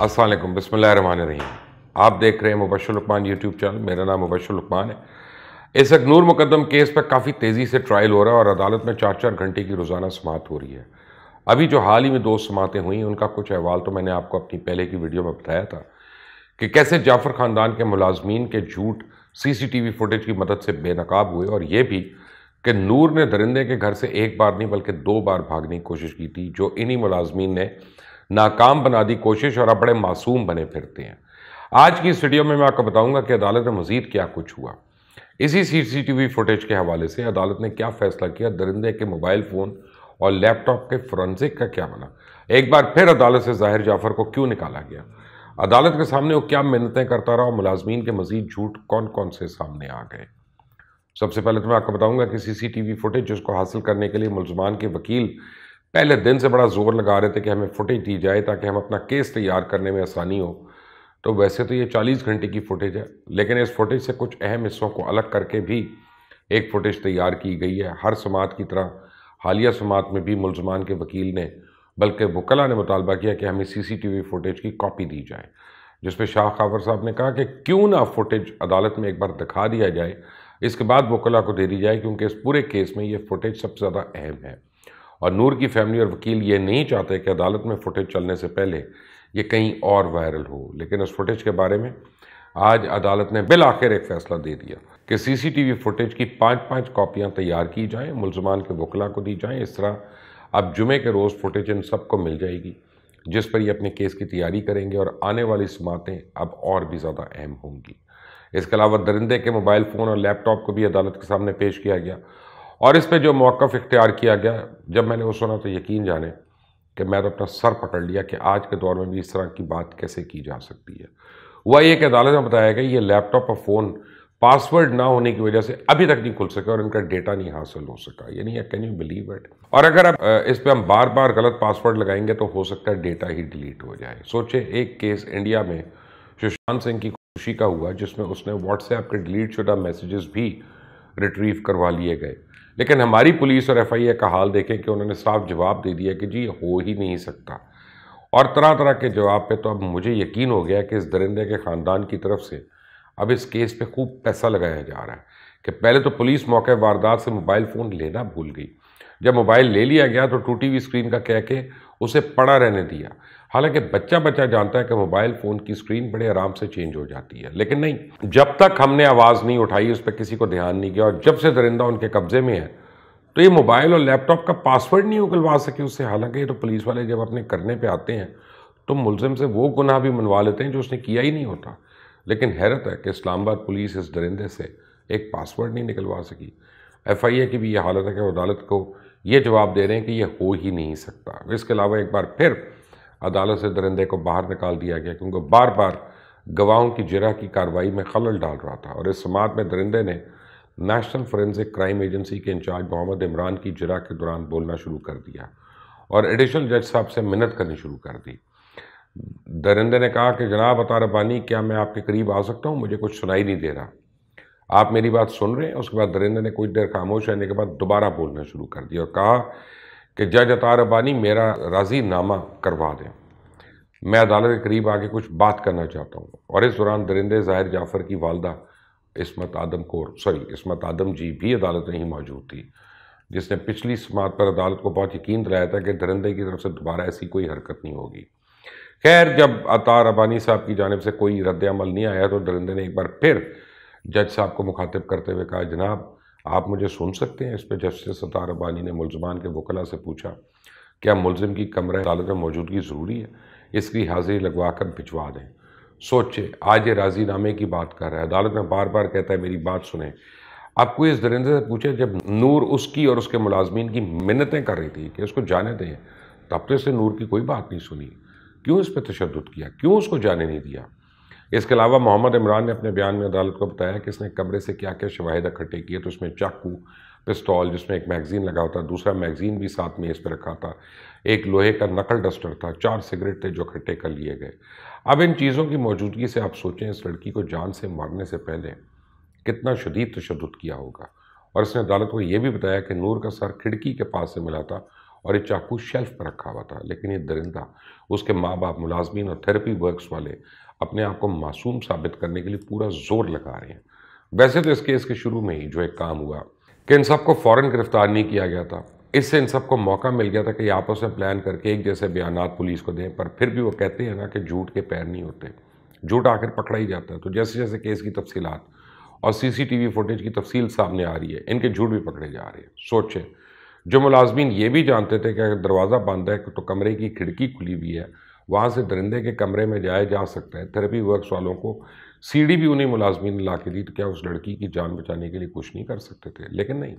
अस्सलाम वालेकुम, बिस्मिल्लाहिर्रहमानिर्रहीम। आप देख रहे हैं मुबश्शिर लुकमान यूट्यूब चैनल। मेरा नाम मुबश्शिर लुकमान है। इस अखनूर मुकदम केस पर काफ़ी तेज़ी से ट्रायल हो रहा है और अदालत में 4-4 घंटे की रोज़ाना समाअत हो रही है। अभी जो हाल ही में 2 समाअतें हुई, उनका कुछ अहवाल तो मैंने आपको अपनी पहले की वीडियो में बताया था कि कैसे जाफ़र ख़ानदान के मुलाज़मीन के झूठ सीसीटीवी फुटेज की मदद से बेनकाब हुए, और ये भी कि नूर ने दरिंदे के घर से एक बार नहीं बल्कि 2 बार भागने की कोशिश की थी, जो इन्हीं मुलाज़मीन ने नाकाम बना दी कोशिश, और अब बड़े मासूम बने फिरते हैं। आज की इस वीडियो में मैं आपको बताऊंगा कि अदालत में मज़ीद क्या कुछ हुआ। इसी सीसीटीवी फुटेज के हवाले से अदालत ने क्या फैसला किया, दरिंदे के मोबाइल फ़ोन और लैपटॉप के फोरेंसिक का क्या बना, एक बार फिर अदालत से ज़ाहिर जाफ़र को क्यों निकाला गया, अदालत के सामने वो क्या मिन्नतें करता रहा और मुलाजमीन के मजीद झूठ कौन कौन से सामने आ गए। सबसे पहले तो मैं आपको बताऊंगा कि सीसीटीवी फुटेज जिसको हासिल करने के लिए मुलजमान के वकील पहले दिन से बड़ा जोर लगा रहे थे कि हमें फुटेज दी जाए ताकि हम अपना केस तैयार करने में आसानी हो। तो वैसे तो ये 40 घंटे की फुटेज है, लेकिन इस फुटेज से कुछ अहम हिस्सों को अलग करके भी एक फुटेज तैयार की गई है। हर समात की तरह हालिया समात में भी मुलजमान के वकील ने बल्कि वकला ने मुतालबा किया कि हमें सीसीटीवी फुटेज की कॉपी दी जाए, जिसपे शाह खावर साहब ने कहा कि क्यों ना फुटेज अदालत में एक बार दिखा दिया जाए, इसके बाद वकला को दे दी जाए, क्योंकि इस पूरे केस में ये फुटेज सबसे ज़्यादा अहम है। और नूर की फैमिली और वकील ये नहीं चाहते कि अदालत में फुटेज चलने से पहले ये कहीं और वायरल हो। लेकिन उस फुटेज के बारे में आज अदालत ने बिल आखिर एक फैसला दे दिया कि सीसीटीवी फुटेज की 5-5 कॉपियाँ तैयार की जाएँ, मुलजमान के वकला को दी जाएँ। इस तरह अब जुमे के रोज़ फुटेज इन सबको मिल जाएगी, जिस पर ये अपने केस की तैयारी करेंगे और आने वाली समातें अब और भी ज़्यादा अहम होंगी। इसके अलावा दरिंदे के मोबाइल फ़ोन और लैपटॉप को भी अदालत के सामने पेश किया गया, और इस पर जो मौक़िफ़ इख्तियार किया गया, जब मैंने वो सुना तो यकीन जाने कि मैं तो अपना सर पकड़ लिया कि आज के दौर में भी इस तरह की बात कैसे की जा सकती है। हुआ ये कि अदालत में बताया गया ये लैपटॉप और फ़ोन पासवर्ड ना होने की वजह से अभी तक नहीं खुल सका और इनका डेटा नहीं हासिल हो सका। यानी कैन यू बिलीव इट। और अगर अब इस पर हम बार बार गलत पासवर्ड लगाएंगे तो हो सकता है डेटा ही डिलीट हो जाए। सोचे, एक केस इंडिया में सुशांत सिंह की खुशी का हुआ, जिसमें उसने व्हाट्सएप के डिलीट शुदा मैसेजेस भी रिट्रीव करवा लिए गए, लेकिन हमारी पुलिस और एफआईए का हाल देखें कि उन्होंने साफ जवाब दे दिया कि जी हो ही नहीं सकता। और तरह तरह के जवाब पे तो अब मुझे यकीन हो गया कि इस दरिंदे के ख़ानदान की तरफ से अब इस केस पे खूब पैसा लगाया जा रहा है। कि पहले तो पुलिस मौके वारदात से मोबाइल फ़ोन लेना भूल गई, जब मोबाइल ले लिया गया तो टूटी हुई स्क्रीन का कह के उसे पड़ा रहने दिया। हालांकि बच्चा बच्चा जानता है कि मोबाइल फ़ोन की स्क्रीन बड़े आराम से चेंज हो जाती है, लेकिन नहीं, जब तक हमने आवाज़ नहीं उठाई उस पर किसी को ध्यान नहीं किया। और जब से दरिंदा उनके कब्जे में है तो ये मोबाइल और लैपटॉप का पासवर्ड नहीं उगलवा सके उससे। हालांकि ये तो पुलिस वाले जब अपने करने पे आते हैं तो मुलजिम से वो गुनाह भी मनवा लेते हैं जो उसने किया ही नहीं होता। लेकिन हैरत है कि इस्लामाबाद पुलिस इस दरिंदे से एक पासवर्ड नहीं निकलवा सकी। एफआईए की भी ये हालत है कि अदालत को ये जवाब दे रहे हैं कि ये हो ही नहीं सकता। इसके अलावा एक बार फिर अदालत से दरिंदे को बाहर निकाल दिया गया, क्योंकि बार बार गवाहों की जिरह की कार्रवाई में खलल डाल रहा था। और इस समात में दरिंदे ने नेशनल फोरेंसिक क्राइम एजेंसी के इंचार्ज मोहम्मद इमरान की जिरह के दौरान बोलना शुरू कर दिया और एडिशनल जज साहब से मिन्नत करनी शुरू कर दी। दरिंदे ने कहा कि जनाब अता रब्बानी, क्या मैं आपके करीब आ सकता हूँ? मुझे कुछ सुनाई नहीं दे रहा, आप मेरी बात सुन रहे हैं? उसके बाद दरिंदे ने कुछ देर खामोश रहने के बाद दोबारा बोलना शुरू कर दिया और कहा कि जज अता रब्बानी, मेरा राजीनामा करवा दें, मैं अदालत के करीब आके कुछ बात करना चाहता हूँ। और इस दौरान दरिंदे ज़ाहिर जाफ़र की वालदा इस्मत आदम जी भी अदालत में ही मौजूद थी, जिसने पिछली समात पर अदालत को बहुत यकीन दिलाया था कि दरिंदे की तरफ से दोबारा ऐसी कोई हरकत नहीं होगी। खैर, जब अता रब्बानी साहब की जानिब से कोई रद्द अमल नहीं आया तो दरिंदे ने एक बार फिर जज साहब को मुखातिब करते हुए कहा, जनाब आप मुझे सुन सकते हैं? इस पर जस्टिस अता रब्बानी ने मुलजमान के वकला से पूछा, क्या मुलजिम की कमरा अदालत में मौजूदगी ज़रूरी है? इसकी हाजिरी लगवा कर भिजवा दें। सोचे, आज ये राजीनामे की बात कर रहा है, अदालत में बार बार कहता है मेरी बात सुने। आपको इस दरिंदे से पूछे, जब नूर उसकी और उसके मुलाजमीन की मिन्नतें कर रही थी कि उसको जाने दें, तब तो इसने नूर की कोई बात नहीं सुनी। क्यों इस पर तशद्दुद किया? क्यों उसको जाने नहीं दिया? इसके अलावा मोहम्मद इमरान ने अपने बयान में अदालत को बताया कि इसने कमरे से क्या क्या शवाहिद इकट्ठे किए। तो उसमें चाकू, पिस्तौल जिसमें एक मैगज़ीन लगा होता, दूसरा मैगज़ीन भी साथ में इस पर रखा था, एक लोहे का नकल डस्टर था, 4 सिगरेट थे जो इकट्ठे कर लिए गए। अब इन चीज़ों की मौजूदगी से आप सोचें इस लड़की को जान से मारने से पहले कितना शदीद तशद्दुद किया होगा। और इसने अदालत को यह भी बताया कि नूर का सर खिड़की के पास से मिला था और ये चाकू शेल्फ पर रखा हुआ था, लेकिन ये दरिंदा, उसके माँ बाप, मुलाजमीन और थेरेपी वर्क्स वाले अपने आप को मासूम साबित करने के लिए पूरा जोर लगा रहे हैं। वैसे तो इस केस के शुरू में ही जो एक काम हुआ कि इन सबको फ़ौरन गिरफ्तार नहीं किया गया था, इससे इन सबको मौका मिल गया था कि आपस में प्लान करके एक जैसे बयानात पुलिस को दें, पर फिर भी वो कहते हैं ना कि झूठ के पैर नहीं होते, झूठ आखिर पकड़ा ही जाता है। तो जैसे जैसे केस की तफसीलात और सीसीटीवी फुटेज की तफसील सामने आ रही है, इनके झूठ भी पकड़े जा रहे हैं। सोचें, जो मुलाजमीन ये भी जानते थे कि अगर दरवाज़ा बंद है तो कमरे की खिड़की खुली हुई है, वहाँ से दरिंदे के कमरे में जाया जा सकता है, थेरेपी वर्क्स वालों को सीढ़ी भी उन्हीं मुलाजमीन ने ला के दी, तो क्या उस लड़की की जान बचाने के लिए कुछ नहीं कर सकते थे? लेकिन नहीं,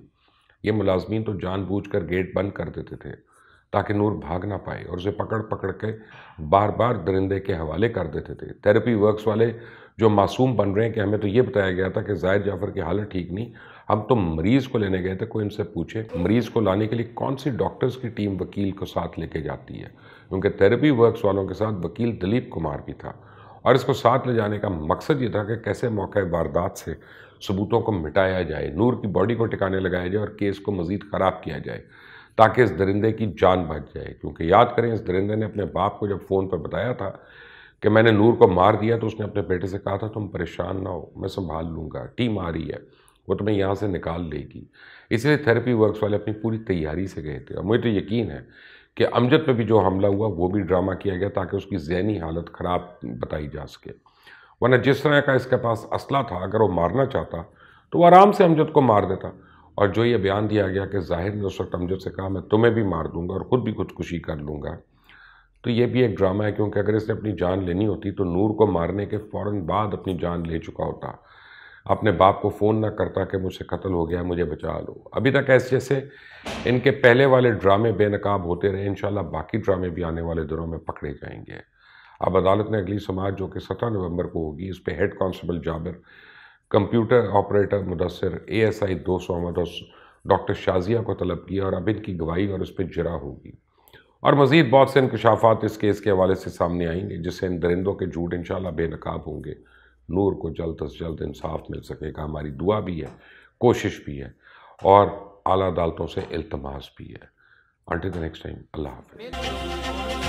ये मुलाजमीन तो जानबूझकर गेट बंद कर देते थे ताकि नूर भाग ना पाए और उसे पकड़ पकड़ के बार बार दरिंदे के हवाले कर देते थे। थेरेपी वर्क्स वाले जो मासूम बन रहे हैं कि हमें तो ये बताया गया था कि जाहिद जाफ़र की हालत ठीक नहीं, हम तो मरीज़ को लेने गए थे। कोई इनसे पूछे मरीज़ को लाने के लिए कौन सी डॉक्टर्स की टीम वकील को साथ लेके जाती है, क्योंकि थेरेपी वर्क्स वालों के साथ वकील दिलीप कुमार भी था और इसको साथ ले जाने का मकसद ये था कि कैसे मौके वारदात से सबूतों को मिटाया जाए, नूर की बॉडी को टिकाने लगाया जाए और केस को मज़ीद ख़राब किया जाए ताकि इस दरिंदे की जान बच जाए। क्योंकि याद करें, इस दरिंदे ने अपने बाप को जब फ़ोन पर बताया था कि मैंने नूर को मार दिया, तो उसने अपने बेटे से कहा था तुम परेशान ना हो, मैं संभाल लूँगा, टीम आ रही है, वो तुम्हें यहाँ से निकाल लेगी। इसलिए थेरेपी वर्क्स वाले अपनी पूरी तैयारी से गए थे और मुझे तो यकीन है कि अमजद पे भी जो हमला हुआ वो भी ड्रामा किया गया ताकि उसकी ज़हनी हालत ख़राब बताई जा सके। वरना जिस तरह का इसके पास असला था, अगर वो मारना चाहता तो वो आराम से अमजद को मार देता। और जो ये बयान दिया गया कि ज़ाहिर ने उस वक्त अमजद से कहा मैं तुम्हें भी मार दूंगा और ख़ुद भी खुदकुशी कर लूँगा, तो ये भी एक ड्रामा है। क्योंकि अगर इसने अपनी जान लेनी होती तो नूर को मारने के फ़ौरन बाद अपनी जान ले चुका होता, अपने बाप को फ़ोन ना करता कि मुझसे कत्ल हो गया, मुझे बचा लो। अभी तक ऐसे जैसे इनके पहले वाले ड्रामे बेनकाब होते रहे, इंशाल्लाह बाकी ड्रामे भी आने वाले दिनों में पकड़े जाएंगे। अब अदालत ने अगली समाअत जो कि 17 नवंबर को होगी, इस पर head constable Jabir, computer operator Mudassir, ASI 200 Ahmed और डॉक्टर शाजिया को तलब किया और अब इनकी गवाही और इस पर जरा होगी। और मज़ीद बहुत से इंकशाफात इस केस के हवाले से सामने आएंगे जिससे इन दरिंदों के झूठ इंशाल्लाह बेनकाब होंगे। नूर को जल्द से जल्द इंसाफ मिल सकेगा, हमारी दुआ भी है, कोशिश भी है और आला अदालतों से इल्तमास भी है। अंटिल द नेक्स्ट टाइम, अल्लाह हाफ़िज़।